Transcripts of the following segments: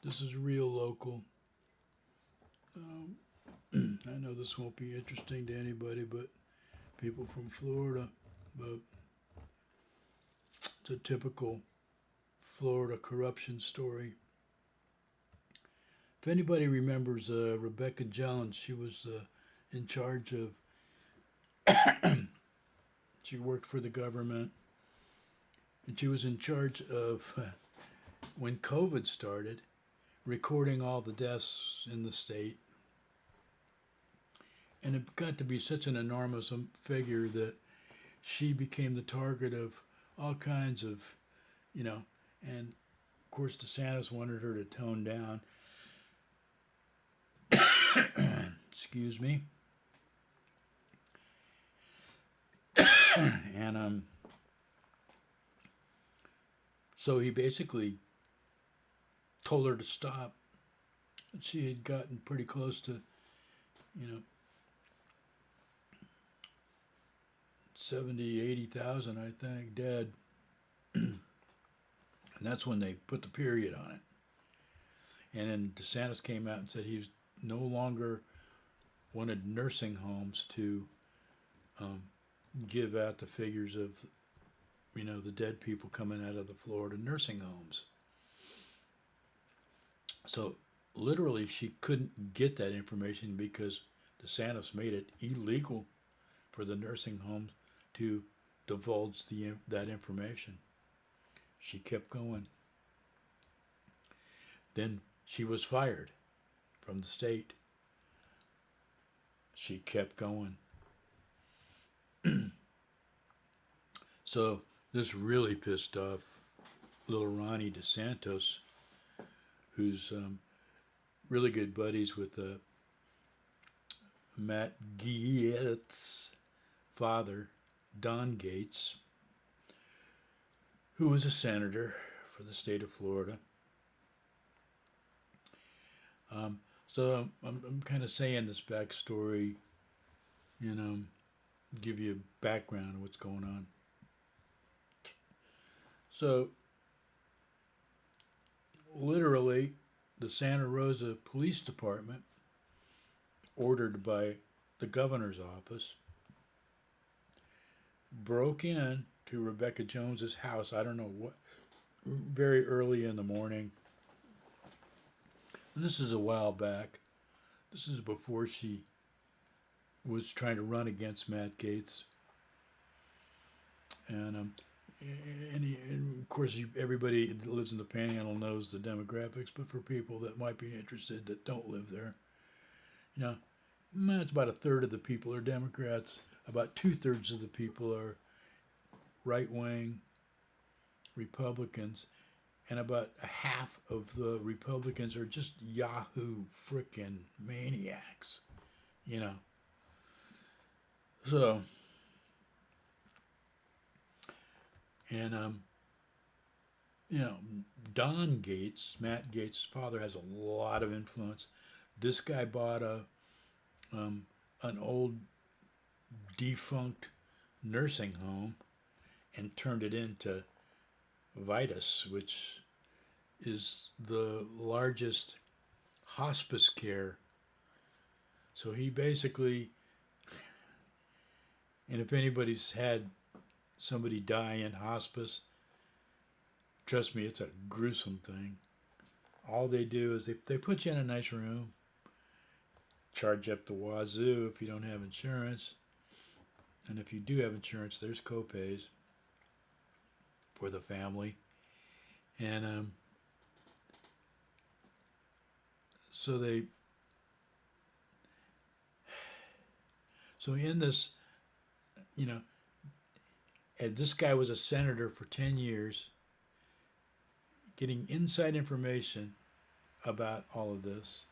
This is real local. Um, I know this won't be interesting to anybody but people from Florida, but it's a typical Florida corruption story. If anybody remembers Rebecca Jones, she was in charge of, she worked for the government, and she was in charge of, when COVID started, recording all the deaths in the state. And it got to be such an enormous figure that she became the target of all kinds of, you know, and of course DeSantis wanted her to tone down. Excuse me. And so he basically told her to stop. She had gotten pretty close to, you know, 70, 80,000, I think, dead. And that's when they put the period on it. And then DeSantis came out and said he was no longer wanted nursing homes to um, give out the figures of, the dead people coming out of the Florida nursing homes. So literally, she couldn't get that information because DeSantis made it illegal for the nursing homes to divulge that information. She kept going. Then she was fired from the state. She kept going. So this really pissed off little Ronnie DeSantos, who's really good buddies with Matt Gaetz' father, Don Gaetz, who was a senator for the state of Florida. So I'm kind of saying this backstory, give you a background of what's going on. So, literally, the Santa Rosa Police Department, ordered by the governor's office, broke in to Rebecca Jones's house. I don't know what, very early in the morning. And this is a while back. This is before she was trying to run against Matt Gaetz. And of course, everybody that lives in the Panhandle knows the demographics, but for people that might be interested that don't live there, it's about a third of the people are Democrats. About 2/3 of the people are right-wing Republicans, and about a half of the Republicans are just Yahoo frickin' maniacs, So, and Don Gaetz, Matt Gaetz' father, has a lot of influence. This guy bought an old defunct nursing home and turned it into Vitus, which is the largest hospice care. So he basically, and if anybody's had somebody die in hospice, trust me, it's a gruesome thing. All they do is they put you in a nice room, charge up the wazoo if you don't have insurance. And if you do have insurance, there's co-pays for the family. And so in this, and this guy was a senator for 10 years, getting inside information about all of this.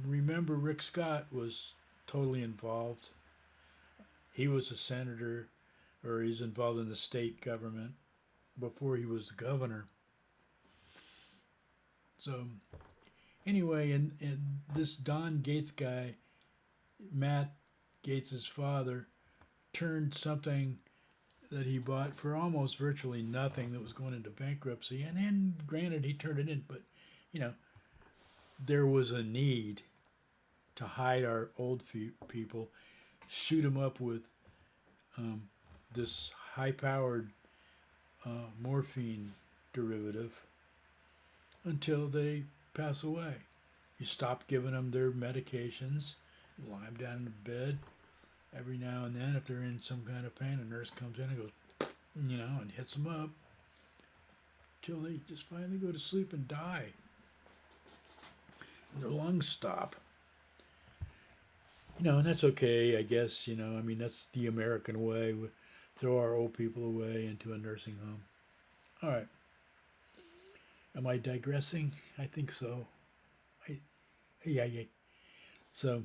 Remember, Rick Scott was totally involved. He was a senator, or he's involved in the state government before he was the governor. So, anyway, and this Don Gaetz guy, Matt Gaetz' father, turned something that he bought for almost virtually nothing that was going into bankruptcy. And granted, he turned it in, but you know, there was a need to hide our old people, shoot them up with um, this high-powered morphine derivative until they pass away. You stop giving them their medications, you lie them down in the bed. Every now and then, if they're in some kind of pain, a nurse comes in and goes, and hits them up till they just finally go to sleep and die. And their lungs stop. And that's okay, I guess. I mean, that's the American way. We throw our old people away into a nursing home. All right. Am I digressing? I think so. Yeah. So,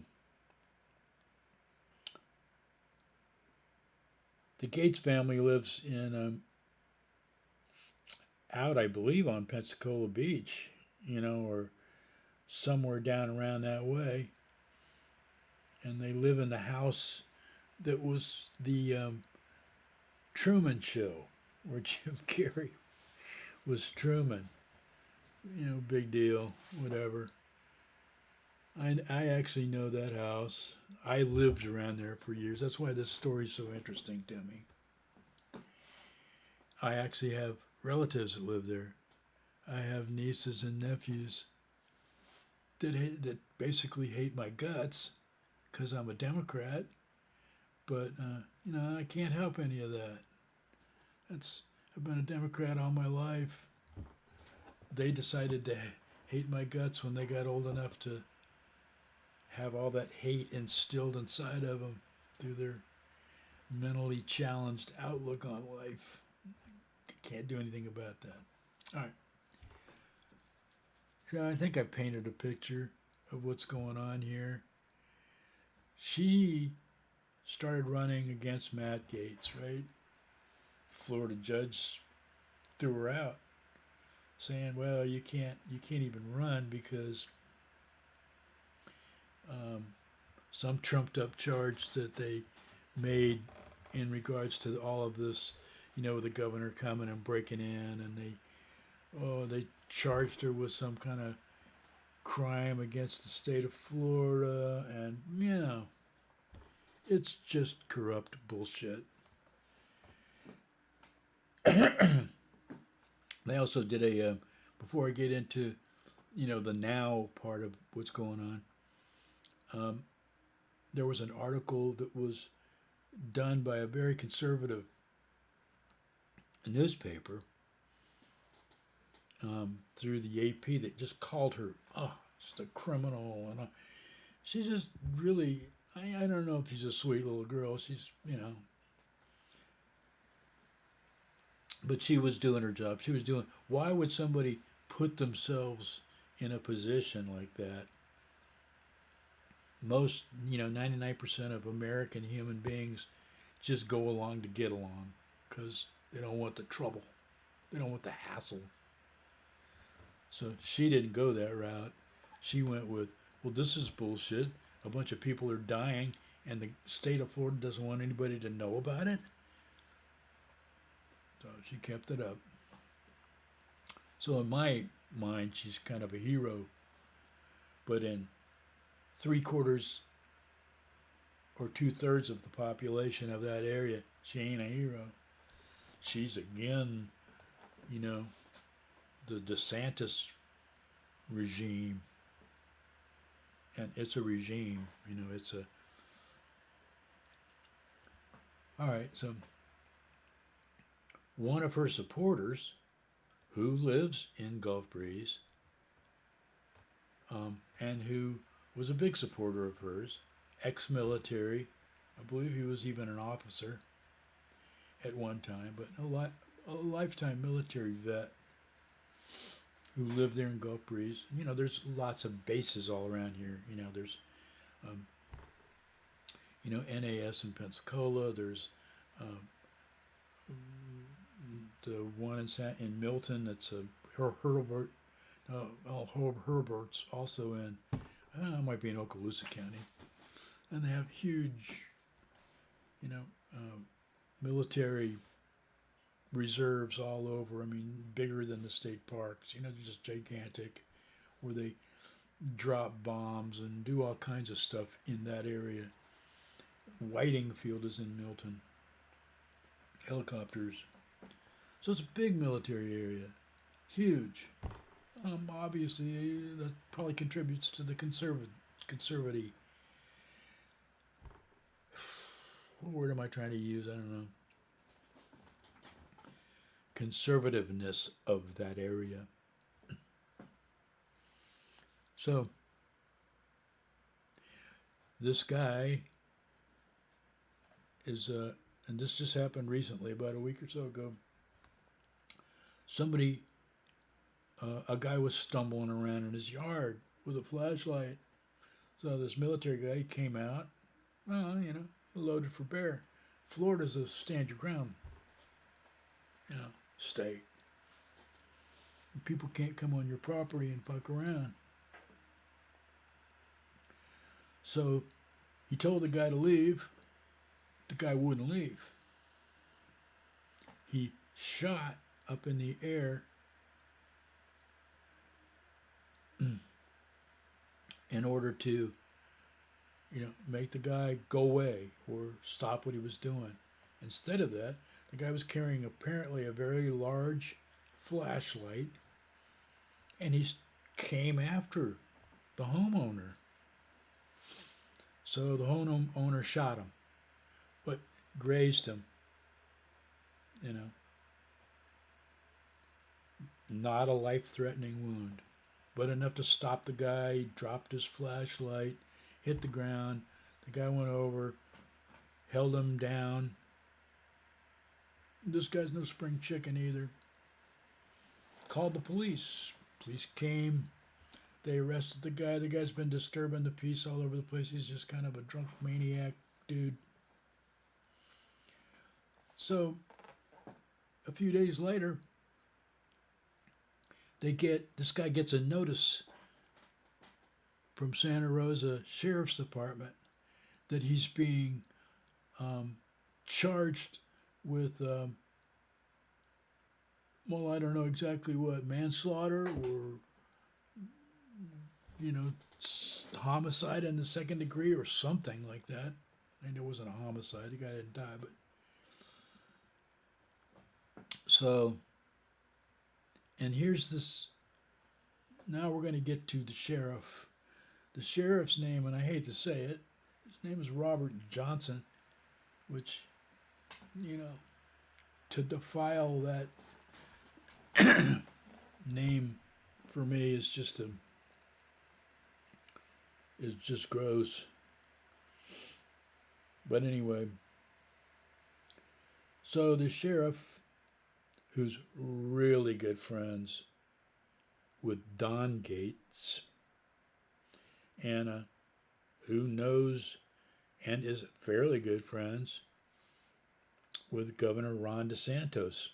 the Gaetz family lives out, I believe, on Pensacola Beach, or somewhere down around that way. And they live in the house that was the Truman Show, where Jim Carrey was Truman. Big deal, whatever. I actually know that house. I lived around there for years. That's why this story's so interesting to me. I actually have relatives that live there. I have nieces and nephews that basically hate my guts because I'm a Democrat. But I can't help any of that. I've been a Democrat all my life. They decided to hate my guts when they got old enough to have all that hate instilled inside of them through their mentally challenged outlook on life. Can't do anything about that. All right. So I think I painted a picture of what's going on here. She started running against Matt Gaetz, right? Florida judge threw her out, saying, "Well, you can't even run because some trumped up charge that they made in regards to all of this, the governor coming and breaking in, and they charged her with some kind of crime against the state of Florida, and it's just corrupt bullshit." They also did before I get into the now part of what's going on, there was an article that was done by a very conservative newspaper through the AP that just called her, just a criminal, and she's just really, I don't know if she's a sweet little girl. She's, but she was doing her job. Why would somebody put themselves in a position like that? Most, 99% of American human beings just go along to get along because they don't want the trouble. They don't want the hassle. So she didn't go that route. She went with, well, this is bullshit. A bunch of people are dying and the state of Florida doesn't want anybody to know about it. So she kept it up. So in my mind, she's kind of a hero. But in 3/4 or 2/3 of the population of that area, she ain't a hero. She's again, the DeSantis regime. And it's a regime, it's a... All right, so one of her supporters, who lives in Gulf Breeze, and who was a big supporter of hers, ex-military, I believe he was even an officer at one time, but a lifetime military vet who lived there in Gulf Breeze. There's lots of bases all around here. There's, NAS in Pensacola. There's the one in Milton. That's Herbert. Herbert's also in, it might be in Okaloosa County. And they have huge, military reserves all over. I mean, bigger than the state parks. They're just gigantic. where they drop bombs and do all kinds of stuff in that area. Whiting Field is in Milton. Helicopters. So it's a big military area. Huge. Obviously, that probably contributes to the conservative. What word am I trying to use? I don't know. Conservativeness of that area. So, this guy is, and this just happened recently, about a week or so ago. A guy was stumbling around in his yard with a flashlight. So this military guy came out, well, loaded for bear. Florida's a stand your ground, state. People can't come on your property and fuck around. So he told the guy to leave. The guy wouldn't leave. He shot up in the air in order to, make the guy go away or stop what he was doing. Instead of that, the guy was carrying apparently a very large flashlight, and he came after the homeowner. So the homeowner shot him, but grazed him. Not a life-threatening wound, but enough to stop the guy. He dropped his flashlight, hit the ground. The guy went over, held him down. This guy's no spring chicken either. Called the police. Police came. They arrested the guy. The guy's been disturbing the peace all over the place. He's just kind of a drunk maniac dude. So, a few days later, this guy gets a notice from Santa Rosa Sheriff's Department that he's being charged with, I don't know exactly what, manslaughter or, homicide in the second degree or something like that. I mean, it wasn't a homicide. The guy didn't die, but. So, and here's this. Now we're going to get to the sheriff. The sheriff's name, and I hate to say it, his name is Robert Johnson, which, to defile that name for me is just gross. But anyway, so the sheriff, who's really good friends with Don Gaetz, and who knows and is fairly good friends with Governor Ron DeSantis.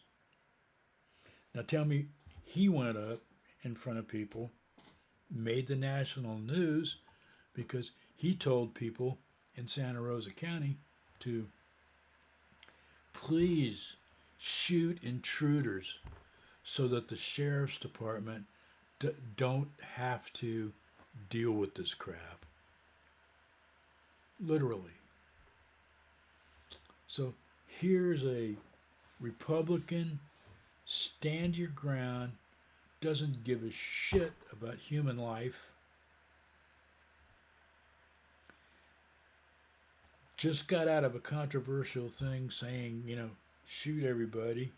Now tell me, he went up in front of people, made the national news because he told people in Santa Rosa County to please shoot intruders so that the sheriff's department don't have to deal with this crap. Literally. So here's a Republican, stand your ground, doesn't give a shit about human life, just got out of a controversial thing saying, shoot everybody.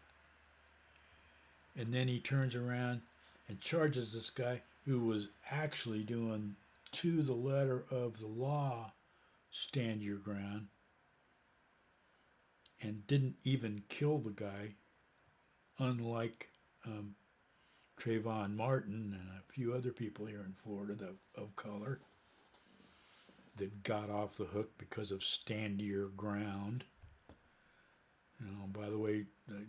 And then he turns around and charges this guy who was actually doing, to the letter of the law, stand your ground, and didn't even kill the guy, unlike Trayvon Martin and a few other people here in Florida of color that got off the hook because of stand your ground. By the way, the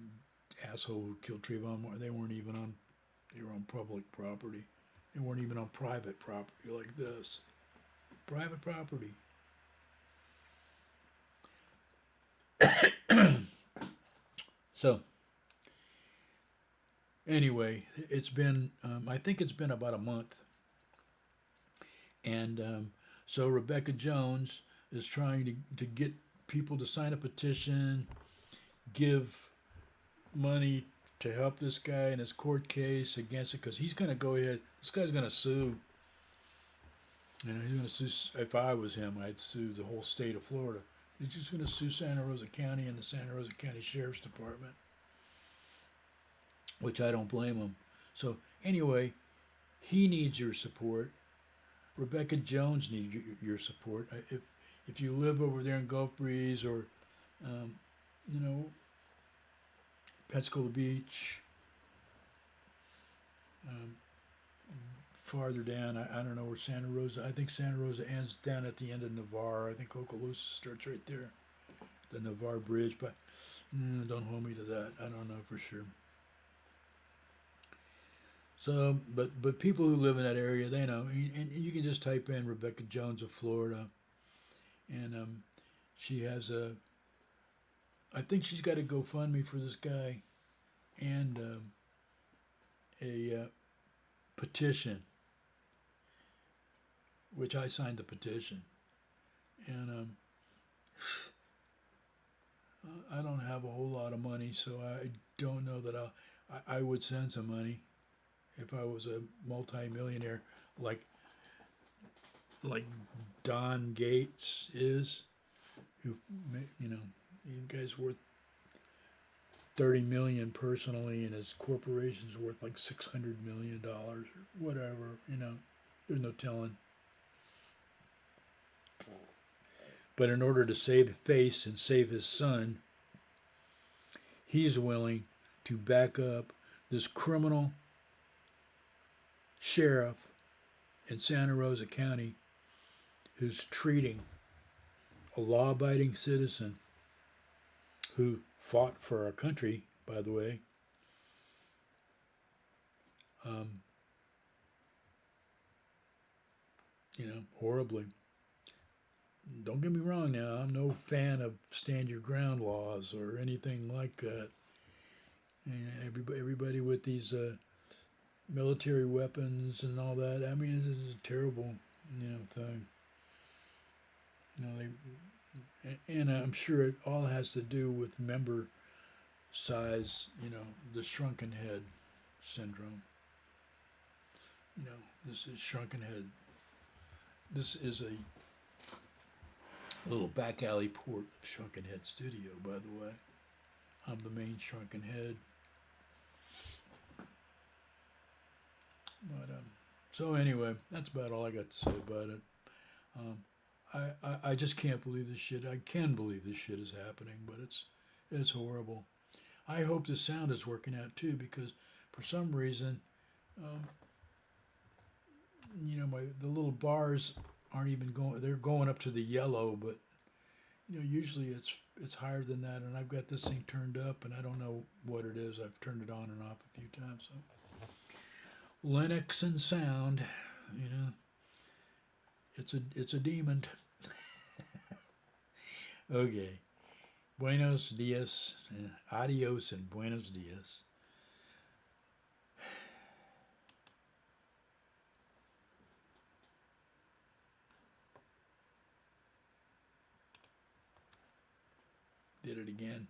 asshole who killed Trayvon Martin, they were on public property. They weren't even on private property like this. Private property. So, anyway, it's been, I think it's been about a month And so Rebecca Jones is trying to get people to sign a petition, give money to help this guy in his court case against it, because he's going to go ahead. This guy's going to sue. You know, he's going to sue. If I was him, I'd sue the whole state of Florida. He's just going to sue Santa Rosa County and the Santa Rosa County Sheriff's Department, which I don't blame him. So anyway, he needs your support. Rebecca Jones needs your support. If you live over there in Gulf Breeze or, you know, Pensacola Beach, um, farther down, I don't know where Santa Rosa. I think Santa Rosa ends down at the end of Navarre. I think Okaloosa starts right there, the Navarre Bridge. But don't hold me to that. I don't know for sure. So, but people who live in that area, they know, and you can just type in Rebecca Jones of Florida, and she has a. I think she's got a GoFundMe for this guy, and a petition, which I signed the petition, and I don't have a whole lot of money, so I don't know that I would send some money if I was a multi-millionaire like Don Gaetz is, who, you know, you guy's worth 30 million personally, and his corporation's worth like $600 million or whatever. You know, there's no telling. But in order to save face and save his son, he's willing to back up this criminal sheriff in Santa Rosa County who's treating a law-abiding citizen who fought for our country, by the way, um, you know, horribly. Don't get me wrong now, I'm no fan of stand your ground laws or anything like that. And everybody with these military weapons and all that, I mean, this is a terrible, you know, thing. You know, and I'm sure it all has to do with member size, you know, the shrunken head syndrome. You know, this is shrunken head. This is a little back alley port of Shrunken Head Studio, by the way. I'm the main Shrunken Head. But so anyway, that's about all I got to say about it. Um, I just can't believe this shit. I can believe this shit is happening, but it's horrible. I hope the sound is working out too, because for some reason, um, you know, the little bars aren't even going. They're going up to the yellow, but you know, usually it's higher than that. And I've got this thing turned up, and I don't know what it is. I've turned it on and off a few times. So Linux and sound, you know, it's a demon. Okay, buenos dias, adios, and buenos dias. Did it again.